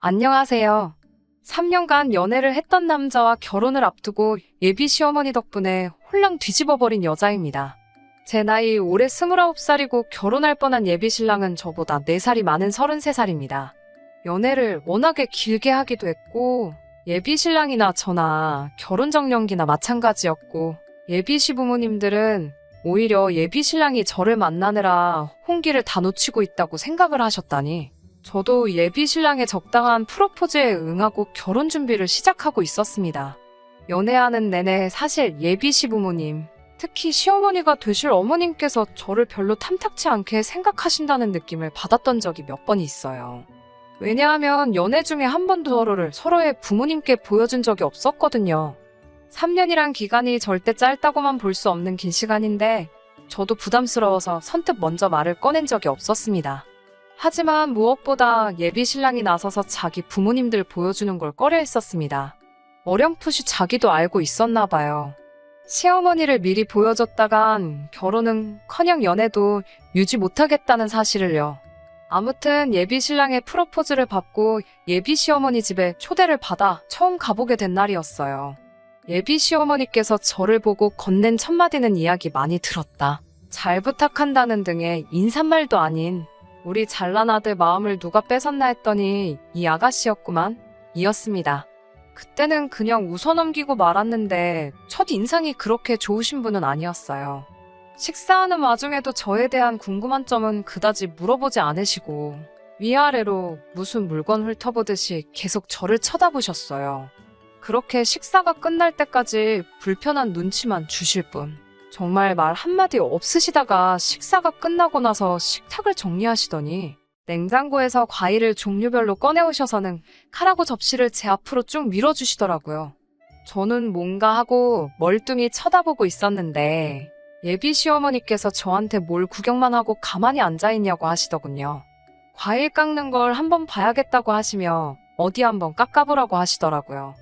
안녕하세요. 3년간 연애를 했던 남자와 결혼을 앞두고 예비 시어머니 덕분에 홀랑 뒤집어버린 여자입니다. 제 나이 올해 29살이고 결혼할 뻔한 예비 신랑은 저보다 4살이 많은 33살입니다. 연애를 워낙에 길게 하기도 했고 예비 신랑이나 저나 결혼 정년기나 마찬가지였고 예비 시부모님들은 오히려 예비 신랑이 저를 만나느라 혼기를 다 놓치고 있다고 생각을 하셨다니 저도 예비 신랑의 적당한 프로포즈에 응하고 결혼 준비를 시작하고 있었습니다. 연애하는 내내 사실 예비 시부모님, 특히 시어머니가 되실 어머님께서 저를 별로 탐탁치 않게 생각하신다는 느낌을 받았던 적이 몇 번 있어요. 왜냐하면 연애 중에 한 번도 서로의 부모님께 보여준 적이 없었거든요. 3년이란 기간이 절대 짧다고만 볼 수 없는 긴 시간인데 저도 부담스러워서 선뜻 먼저 말을 꺼낸 적이 없었습니다. 하지만 무엇보다 예비 신랑이 나서서 자기 부모님들 보여주는 걸 꺼려 했었습니다. 어렴풋이 자기도 알고 있었나 봐요. 시어머니를 미리 보여줬다간 결혼은커녕 연애도 유지 못하겠다는 사실을요. 아무튼 예비 신랑의 프로포즈를 받고 예비 시어머니 집에 초대를 받아 처음 가보게 된 날이었어요. 예비 시어머니께서 저를 보고 건넨 첫 마디는 이야기 많이 들었다. 잘 부탁한다는 등의 인사말도 아닌 우리 잘난 아들 마음을 누가 뺏었나 했더니 이 아가씨였구만 이었습니다. 그때는 그냥 웃어넘기고 말았는데 첫 인상이 그렇게 좋으신 분은 아니었어요. 식사하는 와중에도 저에 대한 궁금한 점은 그다지 물어보지 않으시고 위아래로 무슨 물건 훑어보듯이 계속 저를 쳐다보셨어요. 그렇게 식사가 끝날 때까지 불편한 눈치만 주실 뿐. 정말 말 한마디 없으시다가 식사가 끝나고 나서 식탁을 정리하시더니 냉장고에서 과일을 종류별로 꺼내오셔서는 칼하고 접시를 제 앞으로 쭉 밀어주시더라고요. 저는 뭔가 하고 멀뚱히 쳐다보고 있었는데 예비 시어머니께서 저한테 뭘 구경만 하고 가만히 앉아있냐고 하시더군요. 과일 깎는 걸 한번 봐야겠다고 하시며 어디 한번 깎아보라고 하시더라고요.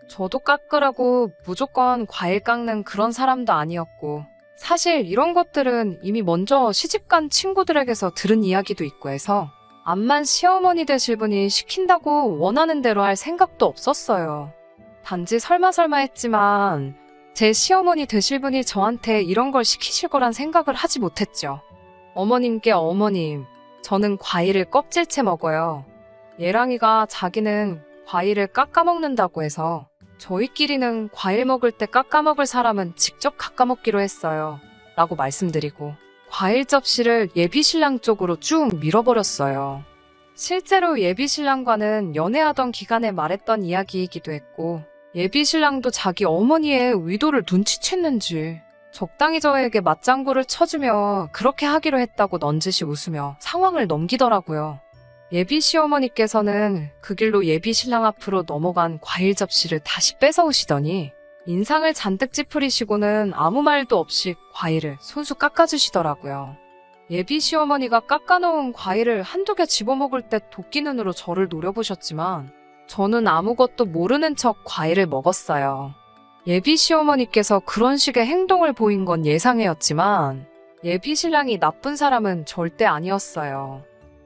저도 깎으라고 무조건 과일 깎는 그런 사람도 아니었고 사실 이런 것들은 이미 먼저 시집간 친구들에게서 들은 이야기도 있고 해서 암만 시어머니 되실 분이 시킨다고 원하는 대로 할 생각도 없었어요. 단지 설마 했지만 제 시어머니 되실 분이 저한테 이런 걸 시키실 거란 생각을 하지 못했죠. 어머님께 어머님, 저는 과일을 껍질째 먹어요. 예랑이가 자기는 과일을 깎아 먹는다고 해서 저희끼리는 과일 먹을 때 깎아 먹을 사람은 직접 깎아 먹기로 했어요. 라고 말씀드리고 과일 접시를 예비 신랑 쪽으로 쭉 밀어버렸어요. 실제로 예비 신랑과는 연애하던 기간에 말했던 이야기이기도 했고 예비 신랑도 자기 어머니의 의도를 눈치챘는지 적당히 저에게 맞장구를 쳐주며 그렇게 하기로 했다고 넌지시 웃으며 상황을 넘기더라고요. 예비 시어머니께서는 그 길로 예비 신랑 앞으로 넘어간 과일 접시를 다시 뺏어오시더니 인상을 잔뜩 찌푸리시고는 아무 말도 없이 과일을 손수 깎아주시더라고요. 예비 시어머니가 깎아놓은 과일을 한두 개 집어먹을 때 도끼 눈으로 저를 노려보셨지만 저는 아무것도 모르는 척 과일을 먹었어요. 예비 시어머니께서 그런 식의 행동을 보인 건 예상이었지만 예비 신랑이 나쁜 사람은 절대 아니었어요.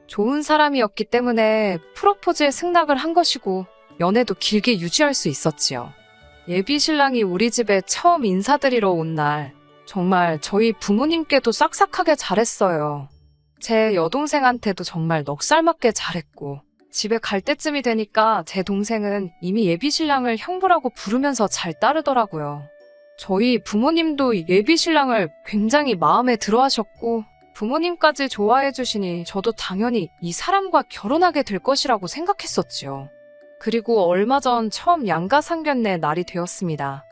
좋은 사람이었기 때문에 프로포즈에 승낙을 한 것이고 연애도 길게 유지할 수 있었지요. 예비 신랑이 우리 집에 처음 인사드리러 온 날 정말 저희 부모님께도 싹싹하게 잘했어요. 제 여동생한테도 정말 넉살맞게 잘했고 집에 갈 때쯤이 되니까 제 동생은 이미 예비 신랑을 형부라고 부르면서 잘 따르더라고요. 저희 부모님도 예비 신랑을 굉장히 마음에 들어 하셨고 부모님까지 좋아해 주시니 저도 당연히 이 사람과 결혼하게 될 것이라고 생각했었지요. 그리고 얼마 전 처음 양가상견례 날이 되었습니다.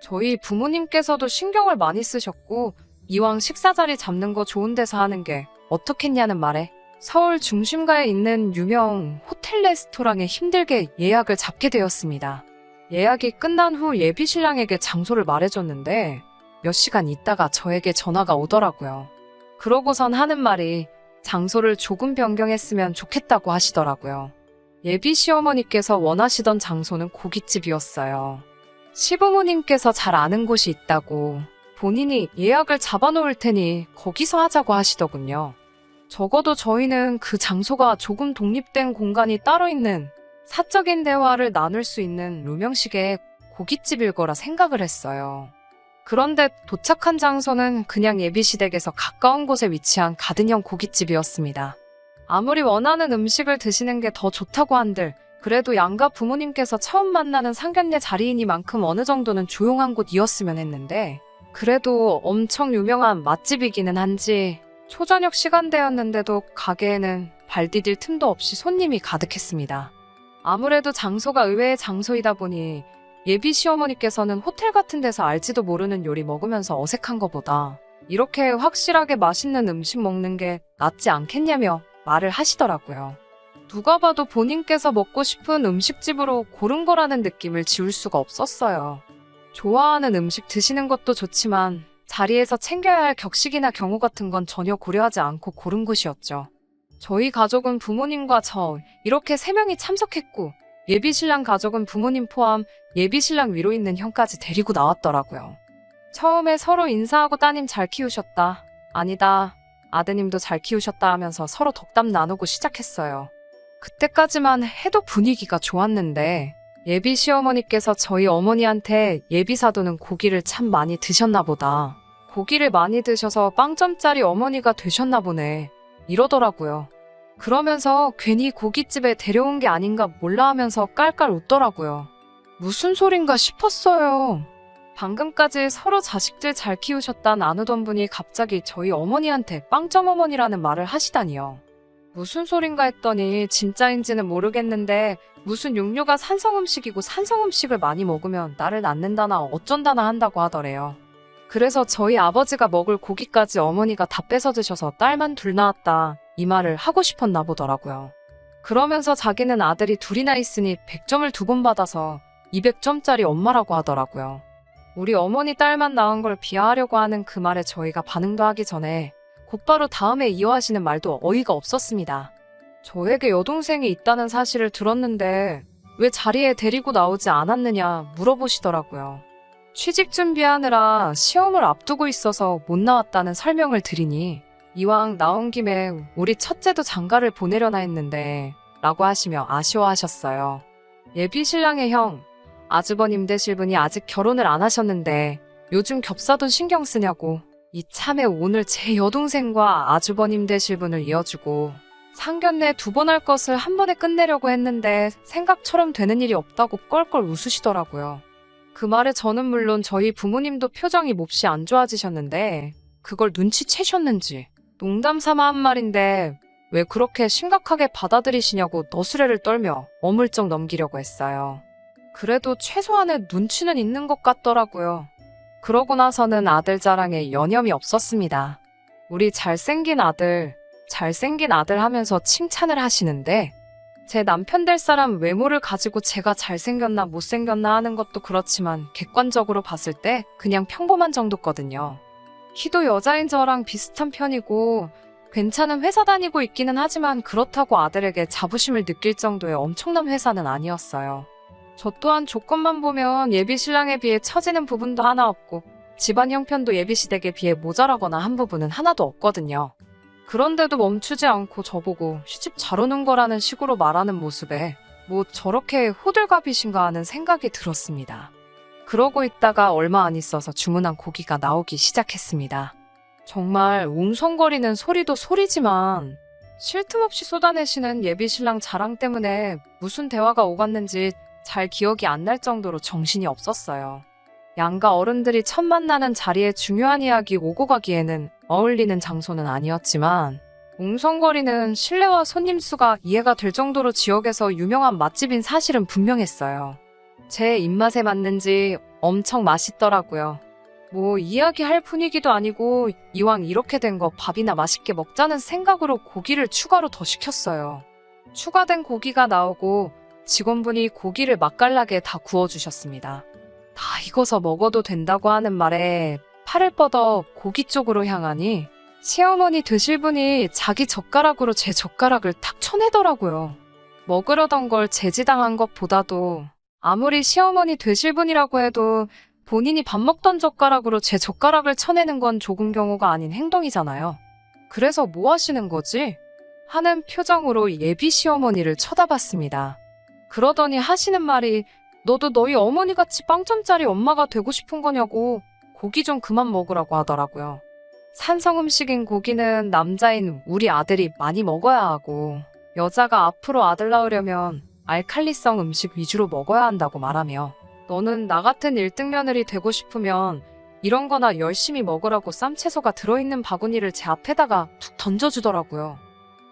저희 부모님께서도 신경을 많이 쓰셨고 이왕 식사 자리 잡는 거 좋은 데서 하는 게 어떻겠냐는 말에 서울 중심가에 있는 유명 호텔 레스토랑에 힘들게 예약을 잡게 되었습니다. 예약이 끝난 후 예비 신랑에게 장소를 말해줬는데 몇 시간 있다가 저에게 전화가 오더라고요. 그러고선 하는 말이 장소를 조금 변경했으면 좋겠다고 하시더라고요. 예비 시어머니께서 원하시던 장소는 고깃집이었어요. 시부모님께서 잘 아는 곳이 있다고 본인이 예약을 잡아놓을 테니 거기서 하자고 하시더군요. 적어도 저희는 그 장소가 조금 독립된 공간이 따로 있는 사적인 대화를 나눌 수 있는 루명식의 고깃집일 거라 생각을 했어요. 그런데 도착한 장소는 그냥 예비시댁에서 가까운 곳에 위치한 가든형 고깃집이었습니다. 아무리 원하는 음식을 드시는 게 더 좋다고 한들 그래도 양가 부모님께서 처음 만나는 상견례 자리이니만큼 어느 정도는 조용한 곳이었으면 했는데 그래도 엄청 유명한 맛집이기는 한지 초저녁 시간대였는데도 가게에는 발 디딜 틈도 없이 손님이 가득했습니다. 아무래도 장소가 의외의 장소이다 보니 예비 시어머니께서는 호텔 같은 데서 알지도 모르는 요리 먹으면서 어색한 것보다 이렇게 확실하게 맛있는 음식 먹는 게 낫지 않겠냐며 말을 하시더라고요. 누가 봐도 본인께서 먹고 싶은 음식집으로 고른 거라는 느낌을 지울 수가 없었어요. 좋아하는 음식 드시는 것도 좋지만 자리에서 챙겨야 할 격식이나 경우 같은 건 전혀 고려하지 않고 고른 곳이었죠. 저희 가족은 부모님과 저 이렇게 3명이 참석했고 예비신랑 가족은 부모님 포함 예비신랑 위로 있는 형까지 데리고 나왔더라고요. 처음에 서로 인사하고 따님 잘 키우셨다. 아니다. 아드님도 잘 키우셨다 하면서 서로 덕담 나누고 시작했어요. 그때까지만 해도 분위기가 좋았는데 예비 시어머니께서 저희 어머니한테 예비사도는 고기를 참 많이 드셨나 보다. 고기를 많이 드셔서 빵점짜리 어머니가 되셨나 보네. 이러더라고요. 그러면서 괜히 고깃집에 데려온 게 아닌가 몰라 하면서 깔깔 웃더라고요. 무슨 소린가 싶었어요. 방금까지 서로 자식들 잘 키우셨다 나누던 분이 갑자기 저희 어머니한테 빵점 어머니라는 말을 하시다니요. 무슨 소린가 했더니 진짜인지는 모르겠는데 무슨 육류가 산성음식이고 산성음식을 많이 먹으면 나를 낳는다나 어쩐다나 한다고 하더래요. 그래서 저희 아버지가 먹을 고기까지 어머니가 다 뺏어 드셔서 딸만 둘 낳았다 이 말을 하고 싶었나 보더라고요. 그러면서 자기는 아들이 둘이나 있으니 100점을 2번 받아서 200점짜리 엄마라고 하더라고요. 우리 어머니 딸만 낳은 걸 비하하려고 하는 그 말에 저희가 반응도 하기 전에 곧바로 다음에 이어하시는 말도 어이가 없었습니다. 저에게 여동생이 있다는 사실을 들었는데 왜 자리에 데리고 나오지 않았느냐 물어보시더라고요. 취직 준비하느라 시험을 앞두고 있어서 못 나왔다는 설명을 드리니 이왕 나온 김에 우리 첫째도 장가를 보내려나 했는데 라고 하시며 아쉬워하셨어요. 예비 신랑의 형, 아주버님 되실 분이 아직 결혼을 안 하셨는데 요즘 겹사돈 신경 쓰냐고 이참에 오늘 제 여동생과 아주버님 되실 분을 이어주고 상견례 2번 할 것을 한 번에 끝내려고 했는데 생각처럼 되는 일이 없다고 껄껄 웃으시더라고요. 그 말에 저는 물론 저희 부모님도 표정이 몹시 안 좋아지셨는데 그걸 눈치채셨는지 농담 삼아 한 말인데 왜 그렇게 심각하게 받아들이시냐고 너스레를 떨며 어물쩍 넘기려고 했어요. 그래도 최소한의 눈치는 있는 것 같더라고요. 그러고 나서는 아들 자랑에 여념이 없었습니다. 우리 잘생긴 아들 하면서 칭찬을 하시는데 제 남편 될 사람 외모를 가지고 제가 잘생겼나 못생겼나 하는 것도 그렇지만 객관적으로 봤을 때 그냥 평범한 정도거든요. 키도 여자인 저랑 비슷한 편이고 괜찮은 회사 다니고 있기는 하지만 그렇다고 아들에게 자부심을 느낄 정도의 엄청난 회사는 아니었어요. 저 또한 조건만 보면 예비 신랑에 비해 처지는 부분도 하나 없고 집안 형편도 예비 시댁에 비해 모자라거나 한 부분은 하나도 없거든요. 그런데도 멈추지 않고 저보고 시집 잘 오는 거라는 식으로 말하는 모습에 뭐 저렇게 호들갑이신가 하는 생각이 들었습니다. 그러고 있다가 얼마 안 있어서 주문한 고기가 나오기 시작했습니다. 정말 웅성거리는 소리도 소리지만 쉴 틈 없이 쏟아내시는 예비 신랑 자랑 때문에 무슨 대화가 오갔는지 잘 기억이 안 날 정도로 정신이 없었어요. 양가 어른들이 첫 만나는 자리에 중요한 이야기 오고 가기에는 어울리는 장소는 아니었지만 웅성거리는 실내와 손님 수가 이해가 될 정도로 지역에서 유명한 맛집인 사실은 분명했어요. 제 입맛에 맞는지 엄청 맛있더라고요. 뭐 이야기할 분위기도 아니고 이왕 이렇게 된 거 밥이나 맛있게 먹자는 생각으로 고기를 추가로 더 시켰어요. 추가된 고기가 나오고 직원분이 고기를 맛깔나게 다 구워주셨습니다. 다 익어서 먹어도 된다고 하는 말에 팔을 뻗어 고기 쪽으로 향하니 시어머니 되실 분이 자기 젓가락으로 제 젓가락을 탁 쳐내더라고요. 먹으려던 걸 제지당한 것보다도 아무리 시어머니 되실 분이라고 해도 본인이 밥 먹던 젓가락으로 제 젓가락을 쳐내는 건 조금 경우가 아닌 행동이잖아요. 그래서 뭐 하시는 거지? 하는 표정으로 예비 시어머니를 쳐다봤습니다. 그러더니 하시는 말이 너도 너희 어머니같이 빵점짜리 엄마가 되고 싶은 거냐고 고기 좀 그만 먹으라고 하더라고요. 산성 음식인 고기는 남자인 우리 아들이 많이 먹어야 하고 여자가 앞으로 아들 낳으려면 알칼리성 음식 위주로 먹어야 한다고 말하며 너는 나 같은 1등 며느리 되고 싶으면 이런 거나 열심히 먹으라고 쌈채소가 들어있는 바구니를 제 앞에다가 툭 던져주더라고요.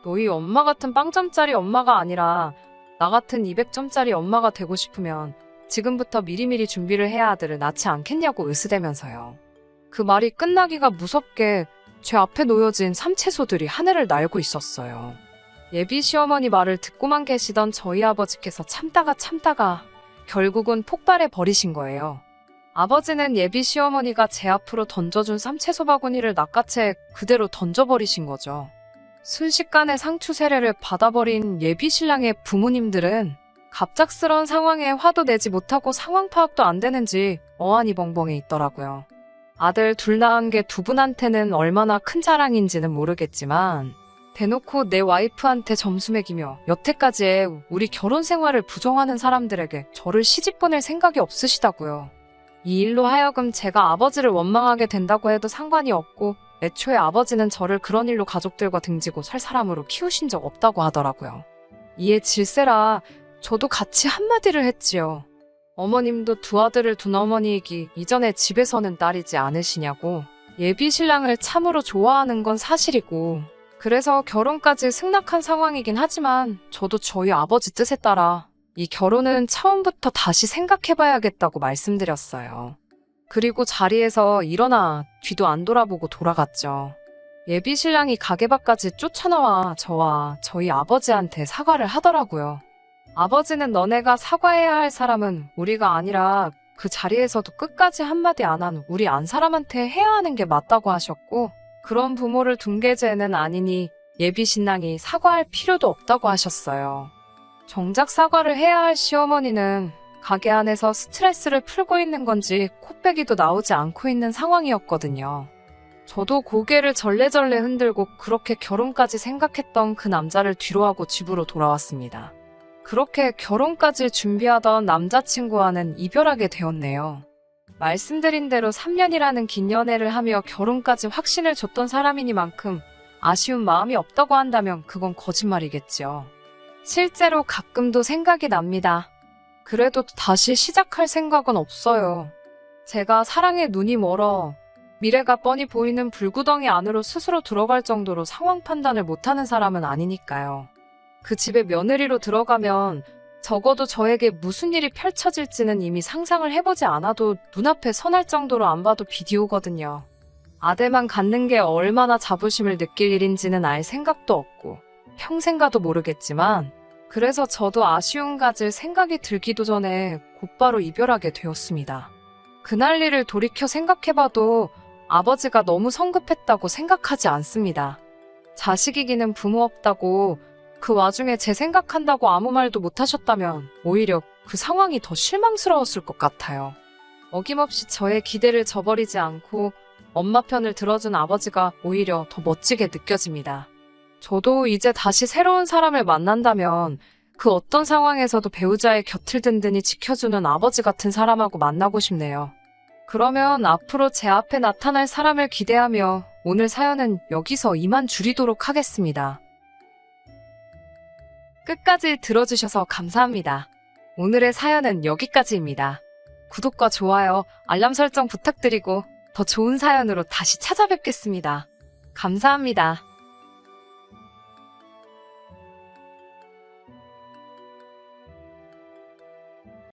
너희 엄마 같은 빵점짜리 엄마가 아니라 나 같은 200점짜리 엄마가 되고 싶으면 지금부터 미리미리 준비를 해야 아들을 낳지 않겠냐고 으스대면서요. 그 말이 끝나기가 무섭게 제 앞에 놓여진 쌈채소들이 하늘을 날고 있었어요. 예비 시어머니 말을 듣고만 계시던 저희 아버지께서 참다가 결국은 폭발해 버리신 거예요. 아버지는 예비 시어머니가 제 앞으로 던져준 쌈채소 바구니를 낚아채 그대로 던져버리신 거죠. 순식간에 상추 세례를 받아버린 예비 신랑의 부모님들은 갑작스러운 상황에 화도 내지 못하고 상황 파악도 안 되는지 어안이 벙벙해 있더라고요. 아들 둘 낳은 게 두 분한테는 얼마나 큰 자랑인지는 모르겠지만 대놓고 내 와이프한테 점수 매기며 여태까지의 우리 결혼 생활을 부정하는 사람들에게 저를 시집 보낼 생각이 없으시다고요. 이 일로 하여금 제가 아버지를 원망하게 된다고 해도 상관이 없고 애초에 아버지는 저를 그런 일로 가족들과 등지고 살 사람으로 키우신 적 없다고 하더라고요. 이에 질세라 저도 같이 한마디를 했지요. 어머님도 두 아들을 둔 어머니이기 이전에 집에서는 딸이지 않으시냐고. 예비 신랑을 참으로 좋아하는 건 사실이고 그래서 결혼까지 승낙한 상황이긴 하지만 저도 저희 아버지 뜻에 따라 이 결혼은 처음부터 다시 생각해봐야겠다고 말씀드렸어요. 그리고 자리에서 일어나 뒤도 안 돌아보고 돌아갔죠. 예비 신랑이 가게 밖까지 쫓아나와 저와 저희 아버지한테 사과를 하더라고요. 아버지는 너네가 사과해야 할 사람은 우리가 아니라 그 자리에서도 끝까지 한마디 안 한 우리 안 사람한테 해야 하는 게 맞다고 하셨고 그런 부모를 둔 게 죄는 아니니 예비 신랑이 사과할 필요도 없다고 하셨어요. 정작 사과를 해야 할 시어머니는 가게 안에서 스트레스를 풀고 있는 건지 코빼기도 나오지 않고 있는 상황이었거든요. 저도 고개를 절레절레 흔들고 그렇게 결혼까지 생각했던 그 남자를 뒤로하고 집으로 돌아왔습니다. 그렇게 결혼까지 준비하던 남자친구와는 이별하게 되었네요. 말씀드린 대로 3년이라는 긴 연애를 하며 결혼까지 확신을 줬던 사람이니만큼 아쉬운 마음이 없다고 한다면 그건 거짓말이겠죠. 실제로 가끔도 생각이 납니다. 그래도 다시 시작할 생각은 없어요. 제가 사랑에 눈이 멀어 미래가 뻔히 보이는 불구덩이 안으로 스스로 들어갈 정도로 상황 판단을 못하는 사람은 아니니까요. 그 집에 며느리로 들어가면 적어도 저에게 무슨 일이 펼쳐질지는 이미 상상을 해보지 않아도 눈앞에 선할 정도로 안 봐도 비디오거든요. 아들만 갖는 게 얼마나 자부심을 느낄 일인지는 알 생각도 없고 평생 가도 모르겠지만 그래서 저도 아쉬움 가질 생각이 들기도 전에 곧바로 이별하게 되었습니다. 그날 일을 돌이켜 생각해봐도 아버지가 너무 성급했다고 생각하지 않습니다. 자식이기는 부모 없다고 그 와중에 제 생각한다고 아무 말도 못하셨다면 오히려 그 상황이 더 실망스러웠을 것 같아요. 어김없이 저의 기대를 저버리지 않고 엄마 편을 들어준 아버지가 오히려 더 멋지게 느껴집니다. 저도 이제 다시 새로운 사람을 만난다면 그 어떤 상황에서도 배우자의 곁을 든든히 지켜주는 아버지 같은 사람하고 만나고 싶네요. 그러면 앞으로 제 앞에 나타날 사람을 기대하며 오늘 사연은 여기서 이만 줄이도록 하겠습니다. 끝까지 들어주셔서 감사합니다. 오늘의 사연은 여기까지입니다. 구독과 좋아요, 알람 설정 부탁드리고 더 좋은 사연으로 다시 찾아뵙겠습니다. 감사합니다.